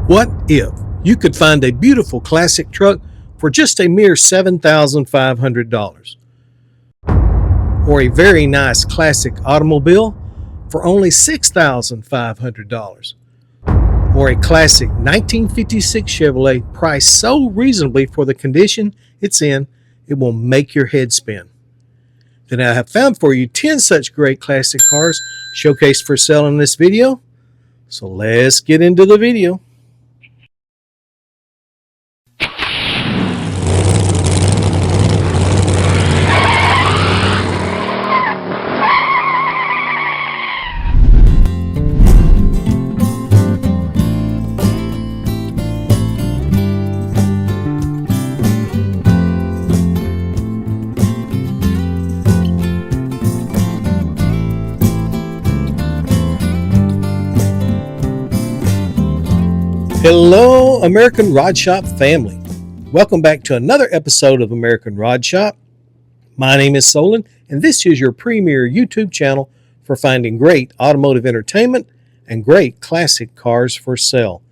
What if you could find a beautiful classic truck for just a mere $7,500? Or a very nice classic automobile for only $6,500? Or a classic 1956 Chevrolet priced so reasonably for the condition it's in, it will make your head spin. Then I have found for you 10 such great classic cars showcased for sale in this video. So let's get into the video. Hello, American Rod Shop family. Welcome back to another episode of American Rod Shop. My name is Solon, and this is your premier YouTube channel for finding great automotive entertainment and great classic cars for sale.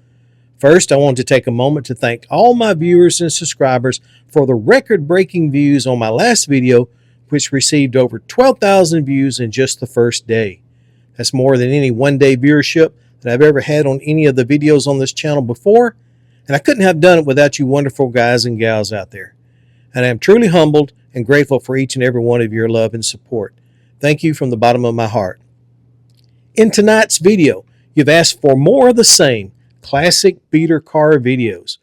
First, I want to take a moment to thank all my viewers and subscribers for the record-breaking views on my last video, which received over 12,000 views in just the first day. That's more than any one-day viewership that I've ever had on any of the videos on this channel before, and I couldn't have done it without you wonderful guys and gals out there. And I am truly humbled and grateful for each and every one of your love and support. Thank you from the bottom of my heart. In tonight's video, you've asked for more of the same classic beater car videos.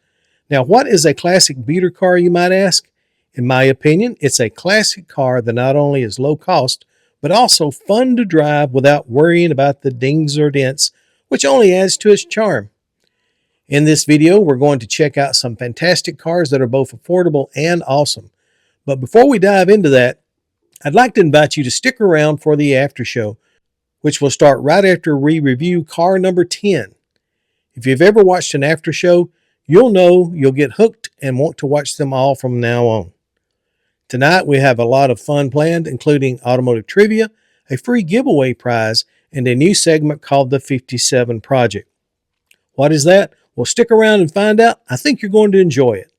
Now, what is a classic beater car, you might ask? In my opinion, it's a classic car that not only is low cost, but also fun to drive without worrying about the dings or dents, which only adds to its charm. In this video, we're going to check out some fantastic cars that are both affordable and awesome. But before we dive into that, I'd like to invite you to stick around for the after show, which will start right after we review car number 10. If you've ever watched an after show, you'll know you'll get hooked and want to watch them all from now on. Tonight, we have a lot of fun planned, including automotive trivia, a free giveaway prize, and a new segment called the 57 Project. What is that? Well, stick around and find out. I think you're going to enjoy it.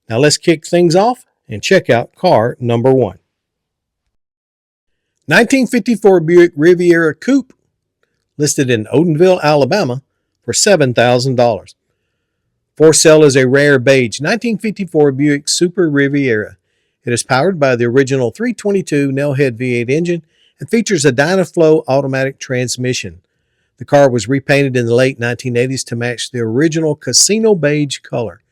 Now let's kick things off and check out car number 1. 1954 Buick Riviera Coupe, listed in Odenville, Alabama for $7,000. For sale is a rare beige 1954 Buick Super Riviera. It is powered by the original 322 Nailhead V8 engine and features a Dynaflow automatic transmission. The car was repainted in the late 1980s to match the original casino beige color.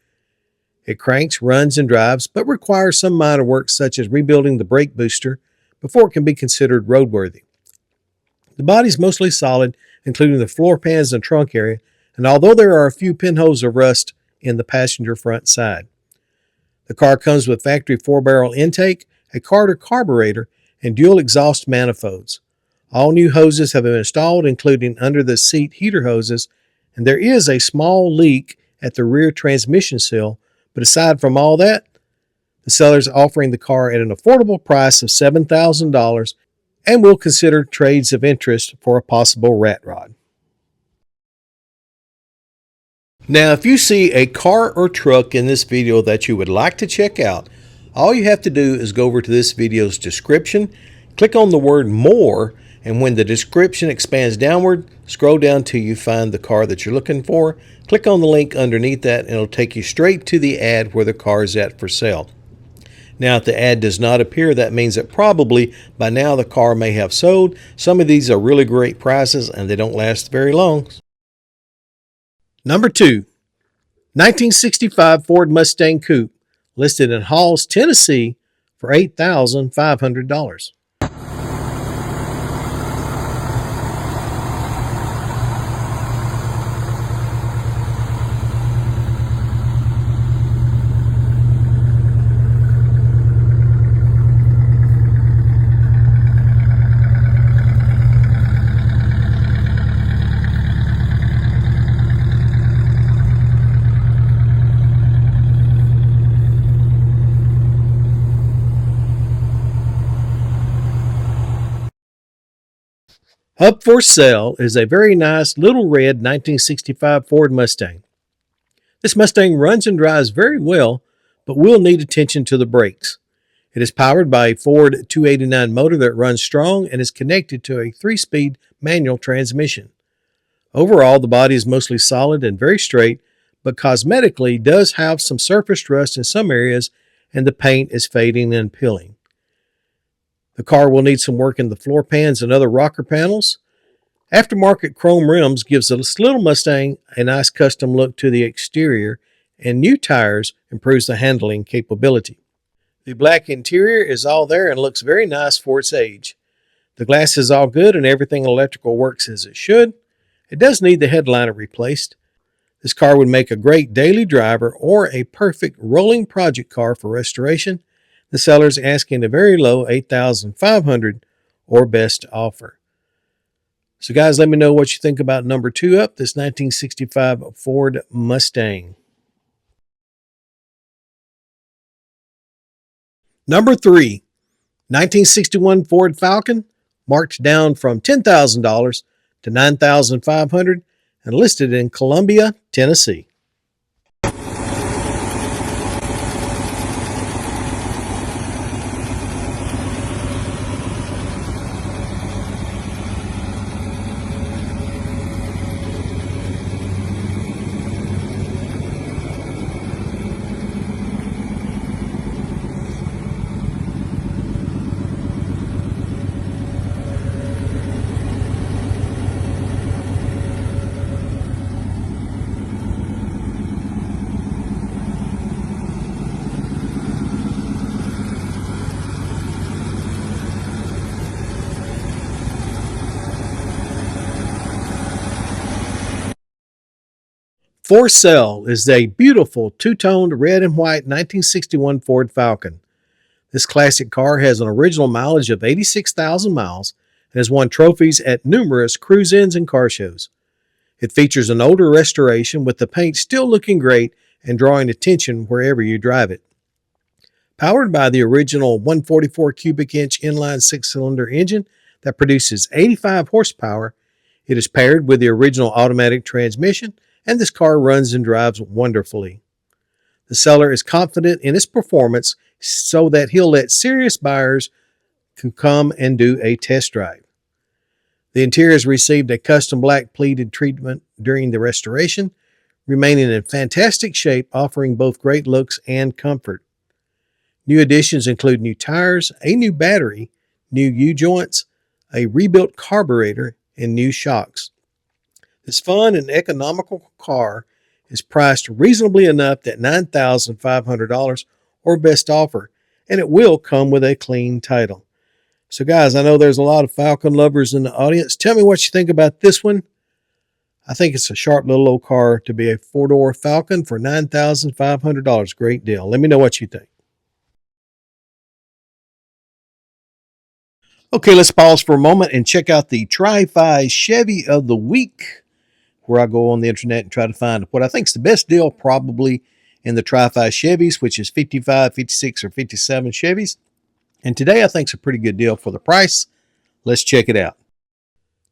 It cranks, runs, and drives, but requires some minor work such as rebuilding the brake booster before it can be considered roadworthy. The body is mostly solid, including the floor pans and trunk area, and although there are a few pinholes of rust in the passenger front side. The car comes with factory 4-barrel intake, a Carter carburetor, and dual exhaust manifolds. All new hoses have been installed, including under-the-seat heater hoses, and there is a small leak at the rear transmission seal, but aside from all that, the seller is offering the car at an affordable price of $7,000 and will consider trades of interest for a possible rat rod. Now, if you see a car or truck in this video that you would like to check out, all you have to do is go over to this video's description, click on the word more, and when the description expands downward, scroll down till you find the car that you're looking for. Click on the link underneath that and it'll take you straight to the ad where the car is at for sale. Now, if the ad does not appear, that means that probably by now the car may have sold. Some of these are really great prices and they don't last very long. Number 2, 1965 Ford Mustang Coupe, listed in Halls, Tennessee for $8,500. Up for sale is a very nice little red 1965 Ford Mustang. This Mustang runs and drives very well, but will need attention to the brakes. It is powered by a Ford 289 motor that runs strong and is connected to a 3-speed manual transmission. Overall, the body is mostly solid and very straight, but cosmetically does have some surface rust in some areas and the paint is fading and peeling. The car will need some work in the floor pans and other rocker panels. Aftermarket chrome rims gives this little Mustang a nice custom look to the exterior, and new tires improves the handling capability. The black interior is all there and looks very nice for its age. The glass is all good and everything electrical works as it should. It does need the headliner replaced. This car would make a great daily driver or a perfect rolling project car for restoration. The seller is asking a very low $8,500 or best offer. So guys, let me know what you think about number 2 up, this 1965 Ford Mustang. Number 3, 1961 Ford Falcon, marked down from $10,000 to $9,500 and listed in Columbia, Tennessee. For sale is a beautiful two-toned red and white 1961 Ford Falcon. This classic car has an original mileage of 86,000 miles and has won trophies at numerous cruise-ins and car shows. It features an older restoration with the paint still looking great and drawing attention wherever you drive it. Powered by the original 144 cubic inch inline 6-cylinder engine that produces 85 horsepower, it is paired with the original automatic transmission, and this car runs and drives wonderfully. The seller is confident in its performance so that he'll let serious buyers can come and do a test drive. The interior has received a custom black pleated treatment during the restoration, remaining in fantastic shape, offering both great looks and comfort. New additions include new tires, a new battery, new U-joints, a rebuilt carburetor, and new shocks. This fun and economical car is priced reasonably enough at $9,500 or best offer, and it will come with a clean title. So guys, I know there's a lot of Falcon lovers in the audience. Tell me what you think about this one. I think it's a sharp little old car to be a 4-door Falcon for $9,500. Great deal. Let me know what you think. Okay, let's pause for a moment and check out the Tri-Fi Chevy of the Week, where I go on the internet and try to find what I think is the best deal probably in the Tri-Fi Chevys, which is 55, 56, or 57 Chevys. And today I think it's a pretty good deal for the price. Let's check it out.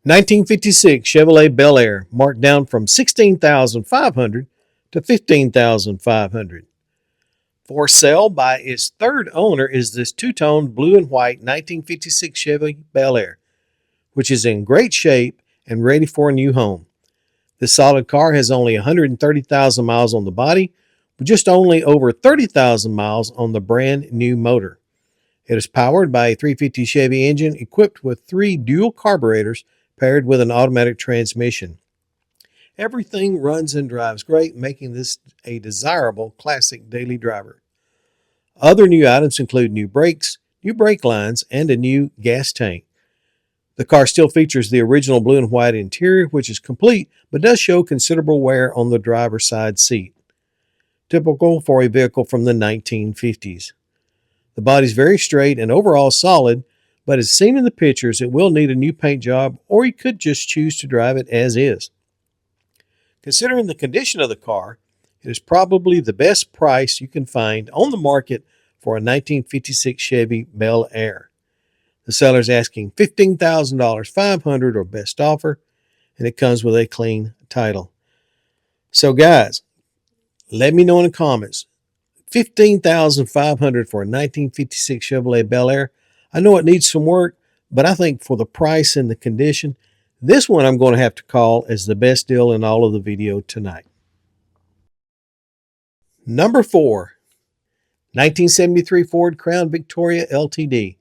1956 Chevrolet Bel Air, marked down from $16,500 to $15,500. For sale by its third owner is this two-toned blue and white 1956 Chevy Bel Air, which is in great shape and ready for a new home. This solid car has only 130,000 miles on the body, with just only over 30,000 miles on the brand new motor. It is powered by a 350 Chevy engine equipped with 3 dual carburetors paired with an automatic transmission. Everything runs and drives great, making this a desirable classic daily driver. Other new items include new brakes, new brake lines, and a new gas tank. The car still features the original blue and white interior, which is complete, but does show considerable wear on the driver's side seat, typical for a vehicle from the 1950s. The body is very straight and overall solid, but as seen in the pictures, it will need a new paint job, or you could just choose to drive it as is. Considering the condition of the car, it is probably the best price you can find on the market for a 1956 Chevy Bel Air. The seller is asking $15,000, $500 or best offer, and it comes with a clean title. So guys, Let me know in the comments. $15,500 for a 1956 Chevrolet Bel Air. I know it needs some work, but I think for the price and the condition, this one I'm going to have to call as the best deal in all of the video tonight. Number 4, 1973 Ford Crown Victoria LTD,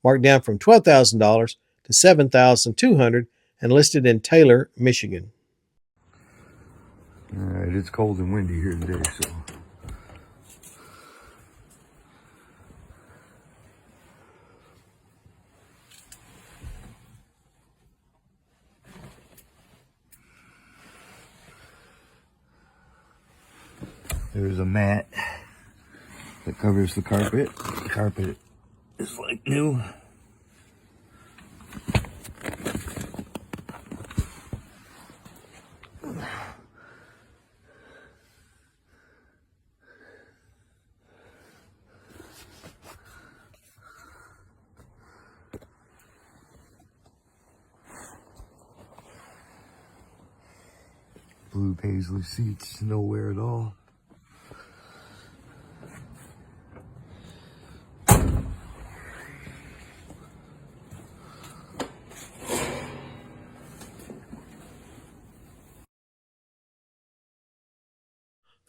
marked down from $12,000 to $7,200 and listed in Taylor, Michigan. All right, it's cold and windy here today, so. There's a mat that covers the carpet. The carpet is like new. Blue paisley seats, nowhere at all.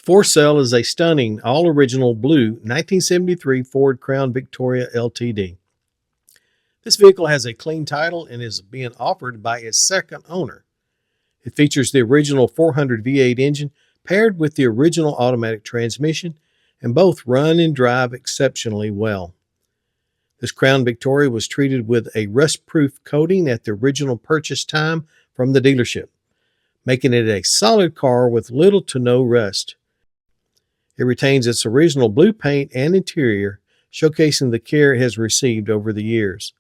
For sale is a stunning, all-original blue 1973 Ford Crown Victoria LTD. This vehicle has a clean title and is being offered by its second owner. It features the original 400 V8 engine paired with the original automatic transmission, and both run and drive exceptionally well. This Crown Victoria was treated with a rust-proof coating at the original purchase time from the dealership, making it a solid car with little to no rust. It retains its original blue paint and interior, showcasing the care it has received over the years.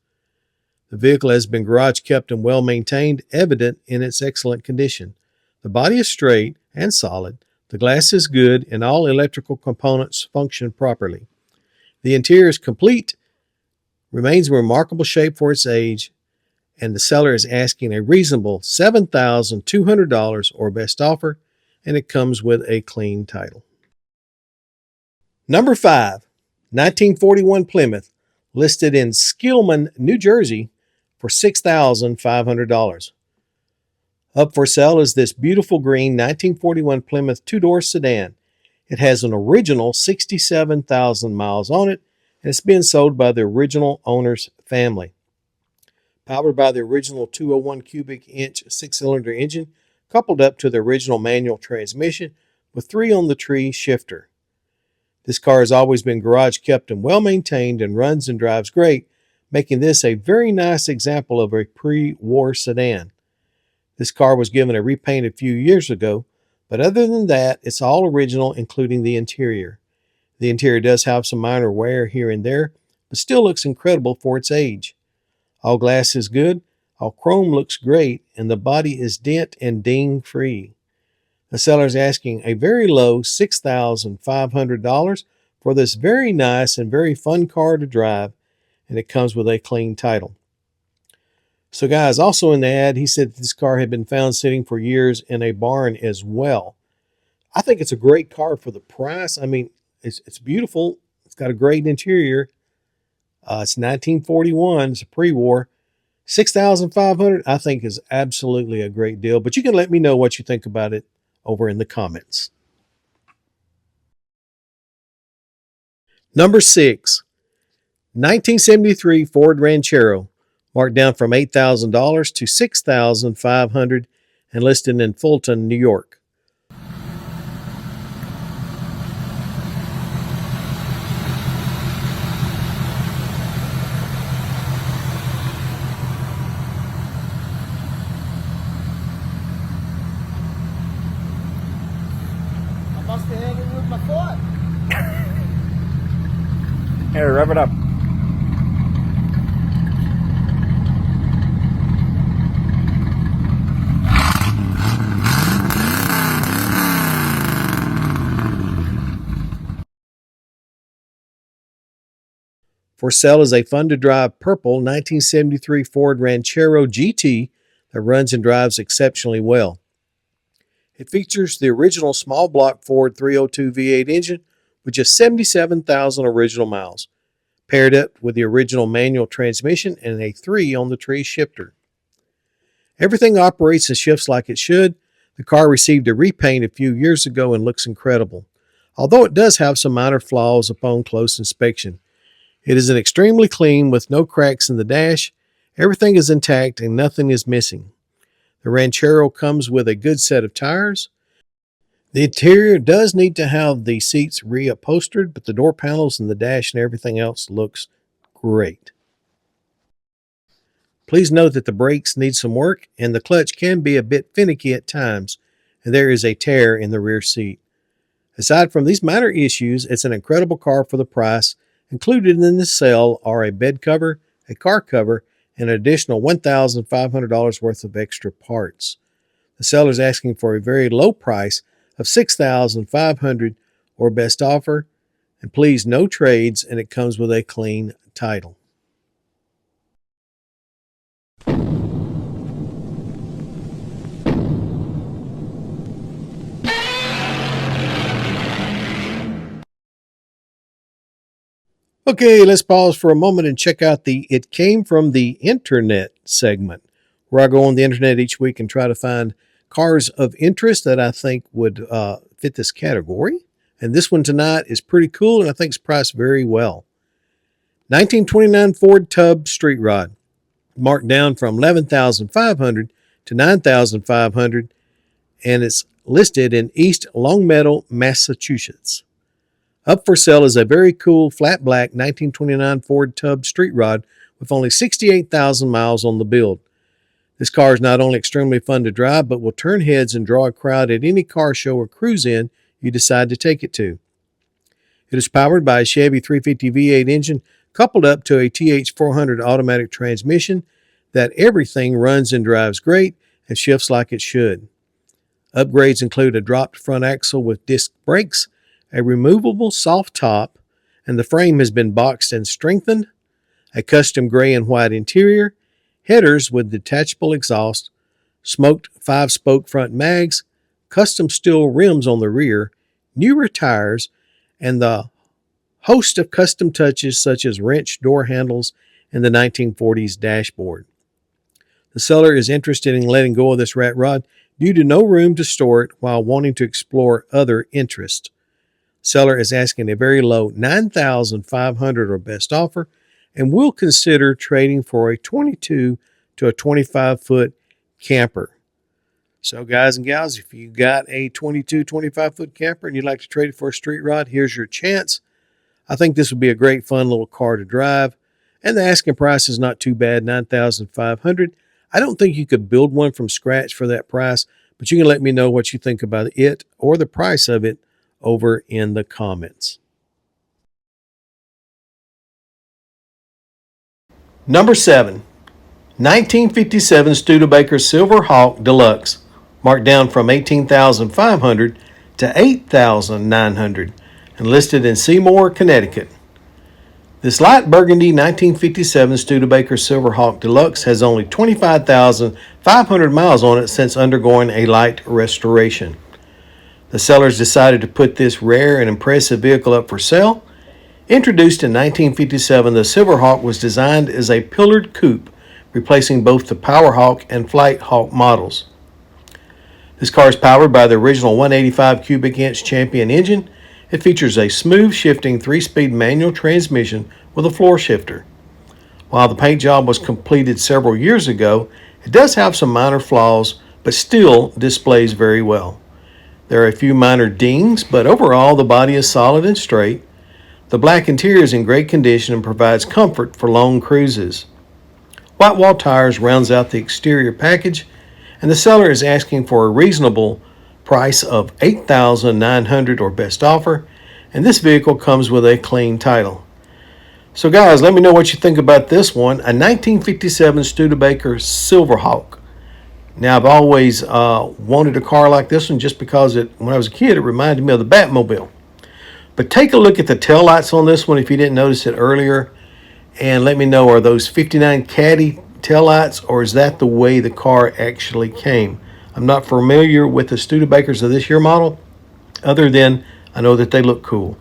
The vehicle has been garage kept and well maintained, evident in its excellent condition. The body is straight and solid, the glass is good, and all electrical components function properly. The interior is complete, remains in remarkable shape for its age, and the seller is asking a reasonable $7,200 or best offer, and it comes with a clean title. Number 5, 1941 Plymouth, listed in Skillman, New Jersey for $6,500. Up for sale is this beautiful green 1941 Plymouth two-door sedan. It has an original 67,000 miles on it, and it's being sold by the original owner's family. Powered by the original 201 cubic inch six-cylinder engine, coupled up to the original manual transmission with 3-on-the-tree shifter. This car has always been garage kept and well maintained and runs and drives great, making this a very nice example of a pre-war sedan. This car was given a repaint a few years ago, but other than that, it's all original, including the interior. The interior does have some minor wear here and there, but still looks incredible for its age. All glass is good, all chrome looks great, and the body is dent and ding free. The seller is asking a very low $6,500 for this very nice and very fun car to drive, and it comes with a clean title. So guys, also in the ad, he said this car had been found sitting for years in a barn as well. I think it's a great car for the price. I mean, it's beautiful. It's got a great interior. It's 1941. It's a pre-war. $6,500 I think is absolutely a great deal. But you can let me know what you think about it over in the comments. Number 6, 1973 Ford Ranchero, marked down from $8,000 to $6,500 and listed in Fulton, New York. I must have hit it with my foot. Here, rev it up. For sale is a fun-to-drive purple 1973 Ford Ranchero GT that runs and drives exceptionally well. It features the original small block Ford 302 V8 engine with just 77,000 original miles, paired up with the original manual transmission and a 3-on-the-tree shifter. Everything operates and shifts like it should. The car received a repaint a few years ago and looks incredible, although it does have some minor flaws upon close inspection. It is an extremely clean with no cracks in the dash. Everything is intact and nothing is missing. The Ranchero comes with a good set of tires. The interior does need to have the seats reupholstered, but the door panels and the dash and everything else looks great. Please note that the brakes need some work and the clutch can be a bit finicky at times, and there is a tear in the rear seat. Aside from these minor issues, it's an incredible car for the price. Included in the sale are a bed cover, a car cover, and an additional $1,500 worth of extra parts. The seller is asking for a very low price of $6,500 or best offer, and please no trades, and it comes with a clean title. Okay, let's pause for a moment and check out the It Came From the Internet segment, where I go on the internet each week and try to find cars of interest that I think would fit this category. And this one tonight is pretty cool and I think it's priced very well. 1929 Ford Tub Street Rod, marked down from $11,500 to $9,500, and it's listed in East Longmeadow, Massachusetts. Up for sale is a very cool flat black 1929 Ford Tub Street Rod with only 68,000 miles on the build. This car is not only extremely fun to drive, but will turn heads and draw a crowd at any car show or cruise-in you decide to take it to. It is powered by a Chevy 350 V8 engine coupled up to a TH400 automatic transmission that everything runs and drives great and shifts like it should. Upgrades include a dropped front axle with disc brakes, a removable soft top, and the frame has been boxed and strengthened, a custom gray and white interior, headers with detachable exhaust, smoked 5-spoke front mags, custom steel rims on the rear, newer tires, and the host of custom touches such as wrench door handles and the 1940s dashboard. The seller is interested in letting go of this rat rod due to no room to store it while wanting to explore other interests. Seller is asking a very low $9,500 or best offer and will consider trading for a 22 to a 25-foot camper. So guys and gals, if you got a 22, 25-foot camper and you'd like to trade it for a street rod, here's your chance. I think this would be a great fun little car to drive, and the asking price is not too bad, $9,500. I don't think you could build one from scratch for that price, but you can let me know what you think about it or the price of it over in the comments. Number 7, 1957 Studebaker Silver Hawk Deluxe, marked down from $18,500 to $8,900 and listed in Seymour, Connecticut. This light burgundy 1957 Studebaker Silver Hawk Deluxe has only 25,500 miles on it since undergoing a light restoration. The sellers decided to put this rare and impressive vehicle up for sale. Introduced in 1957, the Silverhawk was designed as a pillared coupe, replacing both the Powerhawk and Flight Hawk models. This car is powered by the original 185 cubic inch Champion engine. It features a smooth shifting 3-speed manual transmission with a floor shifter. While the paint job was completed several years ago, it does have some minor flaws, but still displays very well. There are a few minor dings, but overall the body is solid and straight. The black interior is in great condition and provides comfort for long cruises. White wall tires rounds out the exterior package, and the seller is asking for a reasonable price of $8,900 or best offer, and this vehicle comes with a clean title. So guys, let me know what you think about this one, a 1957 Studebaker Silverhawk. Now, I've always wanted a car like this one just because when I was a kid, it reminded me of the Batmobile. But take a look at the taillights on this one if you didn't notice it earlier, and let me know, are those 59 Caddy taillights, or is that the way the car actually came? I'm not familiar with the Studebakers of this year model, other than I know that they look cool.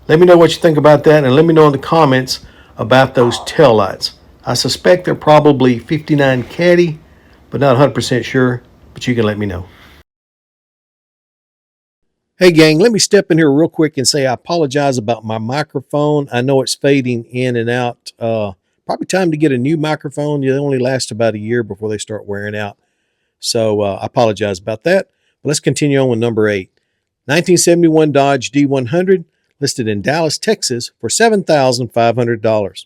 Let me know what you think about that, and let me know in the comments about those tail lights. I suspect they're probably 59 Caddy, but not 100% sure, but you can let me know. Hey gang, let me step in here real quick and say I apologize about my microphone. I know it's fading in and out. Probably time to get a new microphone. They only last about a year before they start wearing out. So I apologize about that. But let's continue on with number 8. 1971 Dodge D100, listed in Dallas, Texas for $7,500.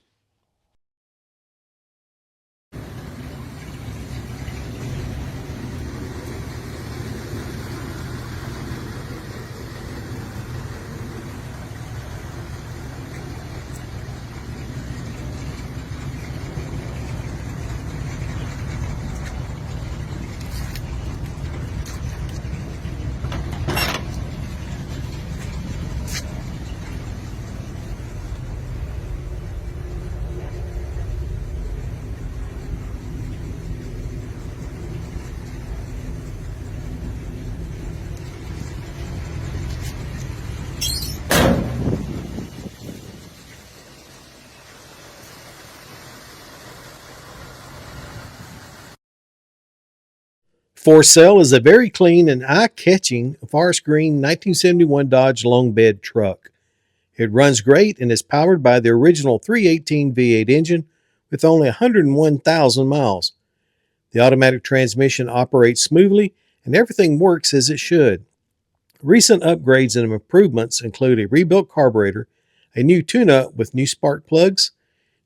For sale is a very clean and eye-catching forest green 1971 Dodge long bed truck. It runs great and is powered by the original 318 V8 engine with only 101,000 miles. The automatic transmission operates smoothly and everything works as it should. Recent upgrades and improvements include a rebuilt carburetor, a new tune-up with new spark plugs,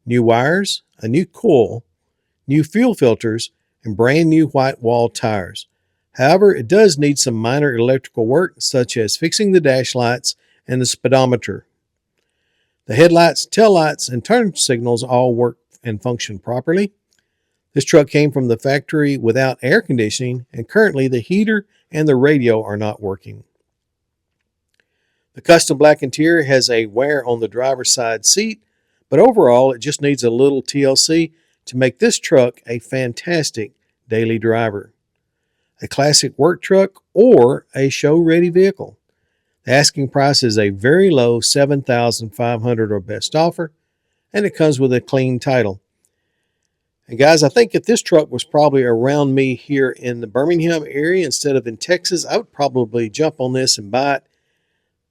new wires, a new coil, new fuel filters, and brand new white wall tires. However, it does need some minor electrical work, such as fixing the dash lights and the speedometer. The headlights, taillights, and turn signals all work and function properly. This truck came from the factory without air conditioning, and currently the heater and the radio are not working. The custom black interior has a wear on the driver's side seat, but overall it just needs a little TLC to make this truck a fantastic daily driver. A classic work truck or a show-ready vehicle. The asking price is a very low $7,500 or best offer, and it comes with a clean title. And guys, I think if this truck was probably around me here in the Birmingham area instead of in Texas, I would probably jump on this and buy it.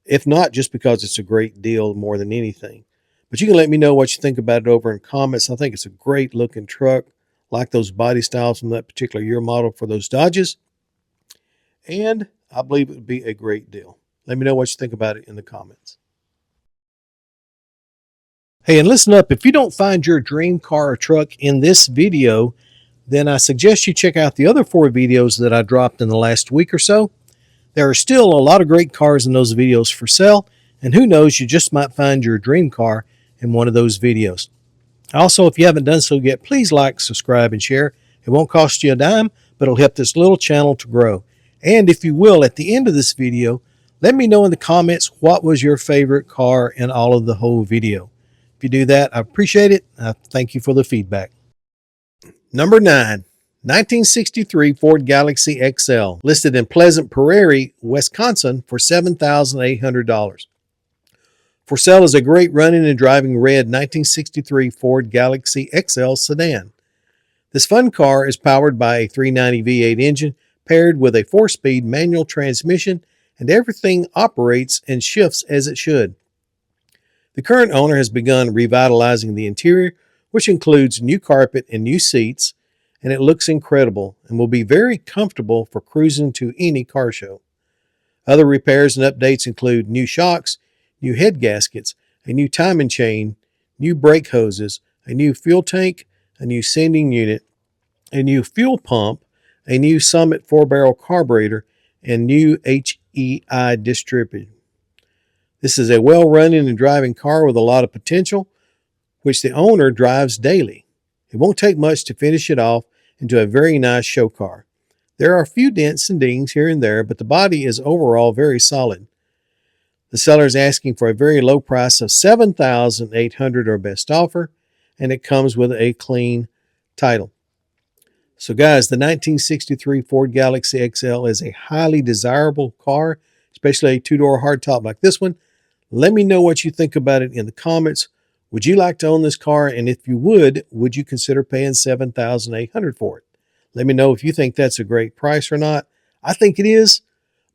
If not, just because it's a great deal more than anything. But you can let me know what you think about it over in comments. I think it's a great looking truck. Like those body styles from that particular year model for those Dodges. And I believe it would be a great deal. Let me know what you think about it in the comments. Hey, and listen up. If you don't find your dream car or truck in this video, then I suggest you check out the other 4 videos that I dropped in the last week or so. There are still a lot of great cars in those videos for sale, and who knows, you just might find your dream car in one of those videos. Also, if you haven't done so yet, please like, subscribe, and share. It won't cost you a dime, but it'll help this little channel to grow. And if you will, at the end of this video, let me know in the comments what was your favorite car in all of the whole video. If you do that, I appreciate it. I thank you for the feedback. Number 9, 1963 Ford Galaxie XL, listed in Pleasant Prairie, Wisconsin for $7,800. For sale is a great running and driving red 1963 Ford Galaxie XL sedan. This fun car is powered by a 390 V8 engine paired with a 4-speed manual transmission, and everything operates and shifts as it should. The current owner has begun revitalizing the interior, which includes new carpet and new seats, and it looks incredible and will be very comfortable for cruising to any car show. Other repairs and updates include new shocks, new head gaskets, a new timing chain, new brake hoses, a new fuel tank, a new sending unit, a new fuel pump, a new Summit 4-barrel carburetor, and new HEI distributor. This is a well-running and driving car with a lot of potential, which the owner drives daily. It won't take much to finish it off into a very nice show car. There are a few dents and dings here and there, but the body is overall very solid. The seller is asking for a very low price of $7,800 or best offer, and it comes with a clean title. So guys, the 1963 Ford Galaxie XL is a highly desirable car, especially a two-door hardtop like this one. Let me know what you think about it in the comments. Would you like to own this car? And if you would you consider paying $7,800 for it? Let me know if you think that's a great price or not. I think it is,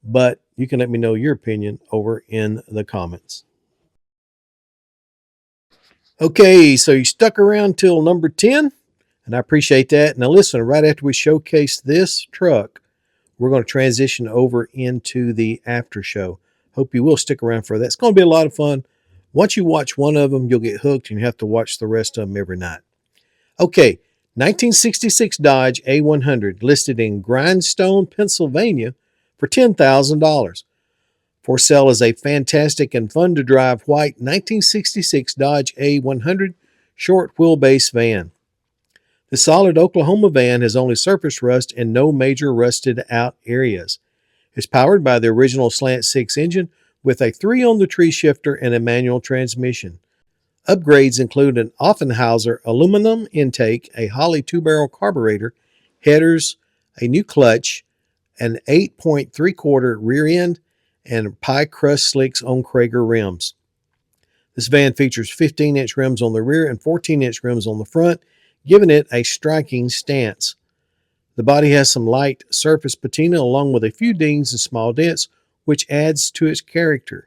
but you can let me know your opinion over in the comments. Okay, so you stuck around till number 10, and I appreciate that. Now listen, right after we showcase this truck, we're going to transition over into the after show. Hope you will stick around for that. It's going to be a lot of fun. Once you watch one of them, you'll get hooked, and you have to watch the rest of them every night. Okay, 1966 Dodge A100 listed in Grindstone, Pennsylvania for $10,000. For sale is a fantastic and fun to drive white 1966 Dodge A100 short wheelbase van. The solid Oklahoma van has only surface rust and no major rusted out areas. It's powered by the original Slant 6 engine with a 3-on-the-tree shifter and a manual transmission. Upgrades include an Offenhauser aluminum intake, a Holley 2-barrel carburetor, headers, a new clutch, an 8.75 rear end, and pie crust slicks on Krager rims. This van features 15-inch rims on the rear and 14-inch rims on the front, giving it a striking stance. The body has some light surface patina along with a few dings and small dents, which adds to its character.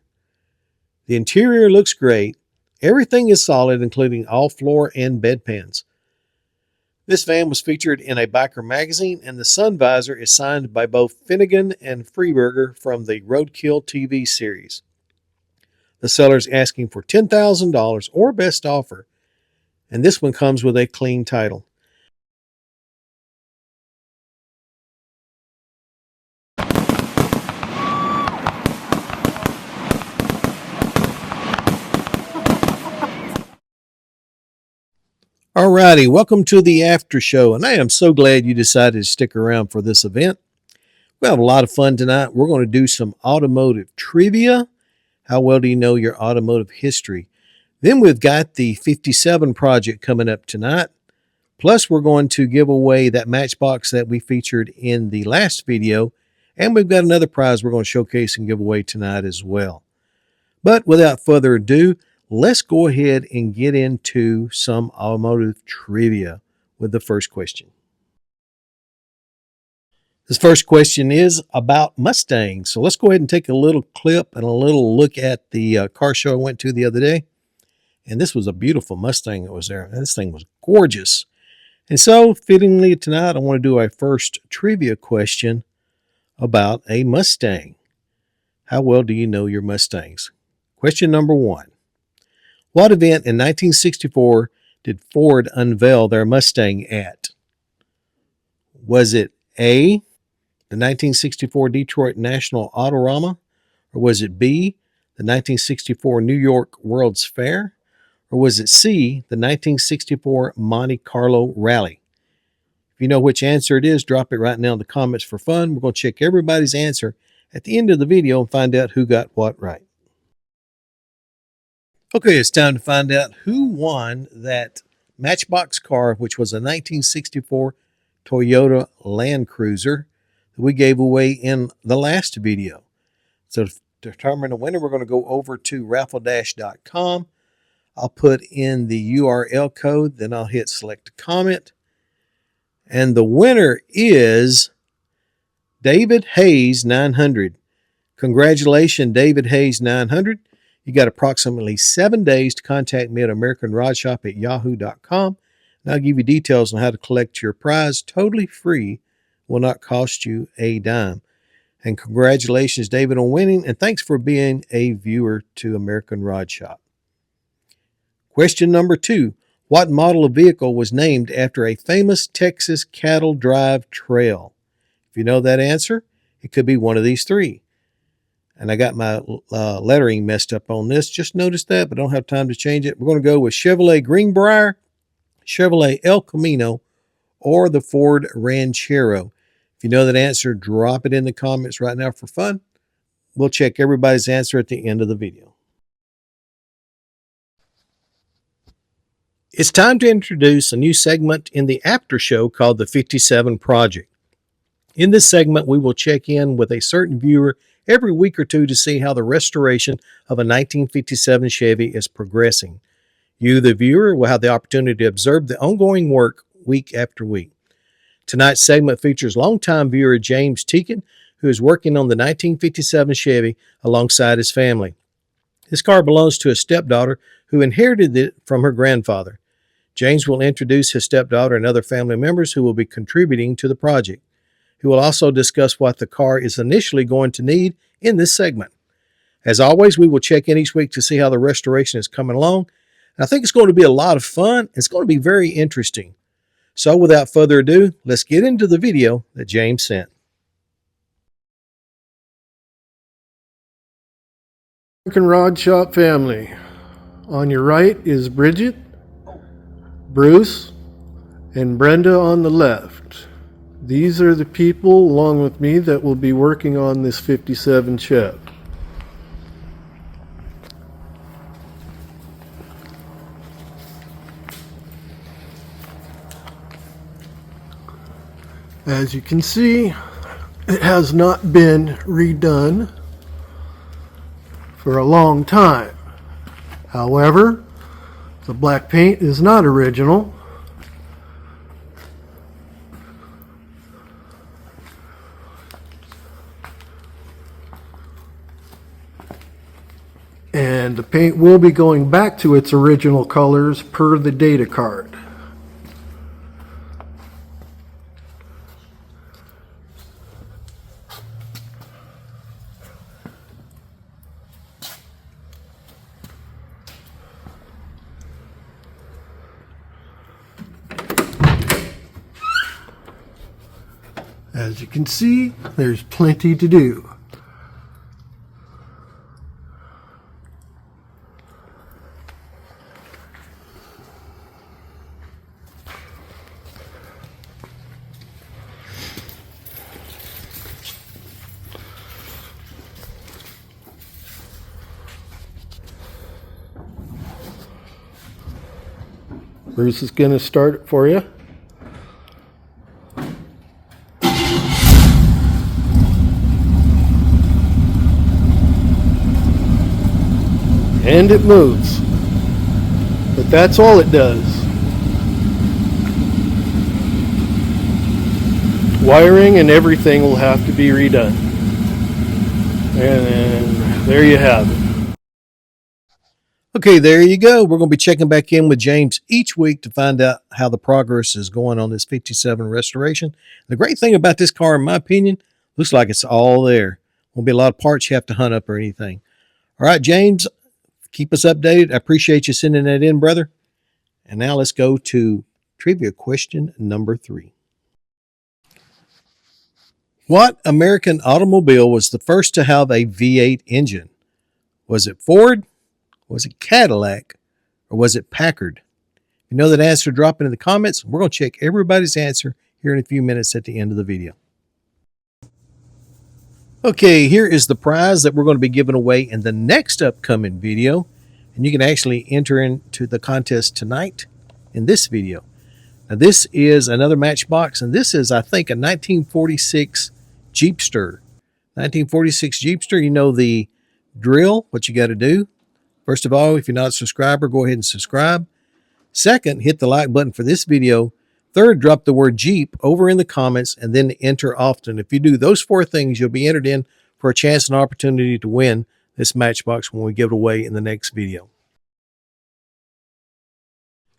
The interior looks great. Everything is solid, including all floor and bed pans. This van was featured in a biker magazine, and the sun visor is signed by both Finnegan and Freeberger from the Roadkill TV series. The seller is asking for $10,000 or best offer, and this one comes with a clean title. Alrighty, welcome to the after show, and I am so glad you decided to stick around for this event. We have a lot of fun tonight. We're going to do some automotive trivia. How well do you know your automotive history? Then we've got the 57 project coming up tonight. Plus, we're going to give away that Matchbox that we featured in the last video, and we've got another prize we're going to showcase and give away tonight as well. But without further ado, let's go ahead and get into some automotive trivia with the first question. This first question is about Mustangs. So let's go ahead and take a little clip and a little look at the car show I went to the other day. And this was a beautiful Mustang that was there. This thing was gorgeous. And so fittingly tonight, I want to do our first trivia question about a Mustang. How well do you know your Mustangs? Question number 1. What event in 1964 did Ford unveil their Mustang at? Was it A, the 1964 Detroit National Autorama? Or was it B, the 1964 New York World's Fair? Or was it C, the 1964 Monte Carlo Rally? If you know which answer it is, drop it right now in the comments for fun. We're going to check everybody's answer at the end of the video and find out who got what right. Okay, it's time to find out who won that Matchbox car, which was a 1964 Toyota Land Cruiser that we gave away in the last video. So to determine the winner, we're going to go over to raffledash.com. I'll put in the URL code, then I'll hit select a comment. And the winner is David Hayes 900. Congratulations, David Hayes 900. You got approximately 7 days to contact me at AmericanRodShop@yahoo.com, and I'll give you details on how to collect your prize totally free. Will not cost you a dime. And congratulations, David, on winning, and thanks for being a viewer to American Rod Shop. Question number 2. What model of vehicle was named after a famous Texas cattle drive trail? If you know that answer, it could be one of these 3. And I got my lettering messed up on this. Just noticed that, but I don't have time to change it. We're going to go with Chevrolet Greenbrier, Chevrolet El Camino, or the Ford Ranchero. If you know that answer, drop it in the comments right now for fun. We'll check everybody's answer at the end of the video. It's time to introduce a new segment in the after show called the 57 Project. In this segment, we will check in with a certain viewer every week or two to see how the restoration of a 1957 Chevy is progressing. You, the viewer, will have the opportunity to observe the ongoing work week after week. Tonight's segment features longtime viewer James Teakin, who is working on the 1957 Chevy alongside his family. This car belongs to a stepdaughter who inherited it from her grandfather. James will introduce his stepdaughter and other family members who will be contributing to the project. He will also discuss what the car is initially going to need in this segment. As always, we will check in each week to see how the restoration is coming along. And I think it's going to be a lot of fun. It's going to be very interesting. So without further ado, let's get into the video that James sent. American Rod Shop family. On your right is Bridget, Bruce, and Brenda on the left. These are the people, along with me, that will be working on this 57 Chev. As you can see, it has not been redone for a long time. However, the black paint is not original. And the paint will be going back to its original colors per the data card. As you can see, there's plenty to do. Bruce is going to start it for you. And it moves. But that's all it does. Wiring and everything will have to be redone. And there you have it. Okay, there you go. We're going to be checking back in with James each week to find out how the progress is going on this 57 restoration. The great thing about this car, in my opinion, looks like it's all there. Won't be a lot of parts you have to hunt up or anything. All right, James, keep us updated. I appreciate you sending that in, brother. And now let's go to trivia question number 3. What American automobile was the first to have a V8 engine? Was it Ford? Was it Cadillac? Or was it Packard? If you know that answer, drop it in the comments. We're going to check everybody's answer here in a few minutes at the end of the video. Okay, here is the prize that we're going to be giving away in the next upcoming video. And you can actually enter into the contest tonight in this video. Now, this is another Matchbox, and this is, I think, a 1946 Jeepster. 1946 Jeepster, you know the drill, what you got to do. First of all, if you're not a subscriber, go ahead and subscribe. Second, hit the like button for this video. Third, drop the word Jeep over in the comments and then enter often. If you do those 4 things, you'll be entered in for a chance and opportunity to win this Matchbox when we give it away in the next video.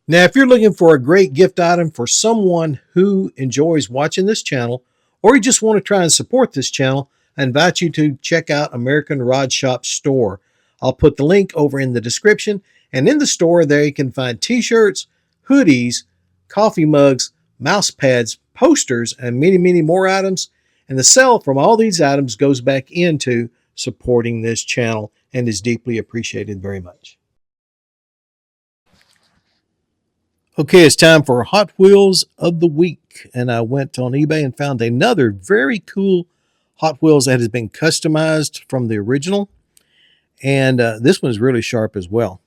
Now, if you're looking for a great gift item for someone who enjoys watching this channel, or you just want to try and support this channel, I invite you to check out American Rod Shop Store. I'll put the link over in the description, and in the store there you can find t-shirts, hoodies, coffee mugs, mouse pads, posters, and many, many more items. And the sale from all these items goes back into supporting this channel and is deeply appreciated very much. Okay, it's time for Hot Wheels of the Week. And I went on eBay and found another very cool Hot Wheels that has been customized from the original. And this one's really sharp as well.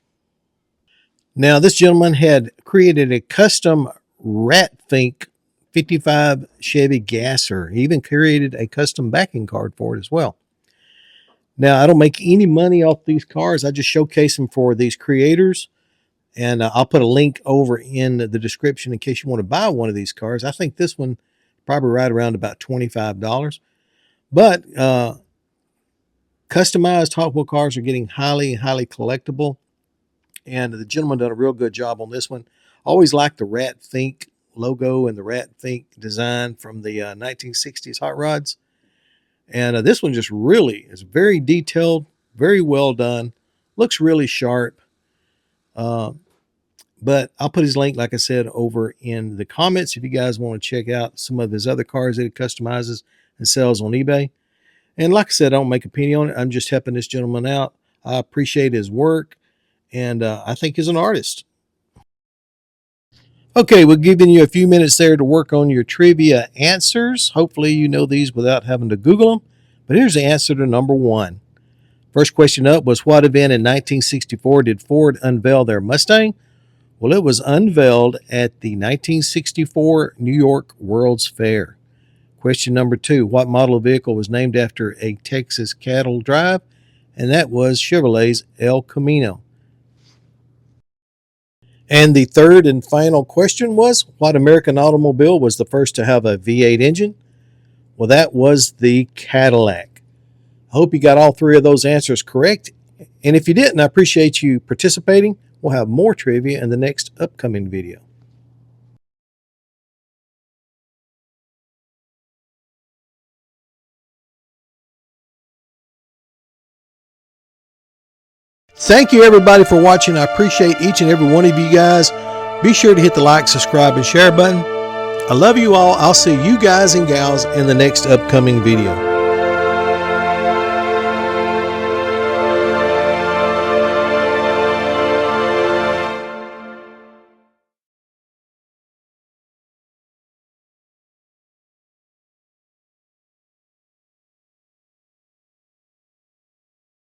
Now, this gentleman had created a custom Rat Fink 55 Chevy Gasser. He even created a custom backing card for it as well. Now, I don't make any money off these cars. I just showcase them for these creators. And I'll put a link over in the description in case you want to buy one of these cars. I think this one probably right around about $25. But customized Hot Wheel cars are getting highly collectible. And the gentleman done a real good job on this one. Always liked the Rat Fink logo and the Rat Fink design from the 1960s hot rods. And this one just really is very detailed, very well done, looks really sharp. But I'll put his link, like I said, over in the comments if you guys want to check out some of his other cars that he customizes and sells on eBay. And like I said, I don't make a penny on it. I'm just helping this gentleman out. I appreciate his work, and I think he's an artist. Okay, we're giving you a few minutes there to work on your trivia answers. Hopefully you know these without having to Google them. But here's the answer to number 1. First question up was, what event in 1964 did Ford unveil their Mustang? Well, it was unveiled at the 1964 New York World's Fair. Question number 2, what model of vehicle was named after a Texas cattle drive? And that was Chevrolet's El Camino. And the third and final question was, what American automobile was the first to have a V8 engine? Well, that was the Cadillac. I hope you got all 3 of those answers correct. And if you didn't, I appreciate you participating. We'll have more trivia in the next upcoming video. Thank you everybody for watching. I appreciate each and every one of you guys. Be sure to hit the like, subscribe, and share button. I love you all. I'll see you guys and gals in the next upcoming video.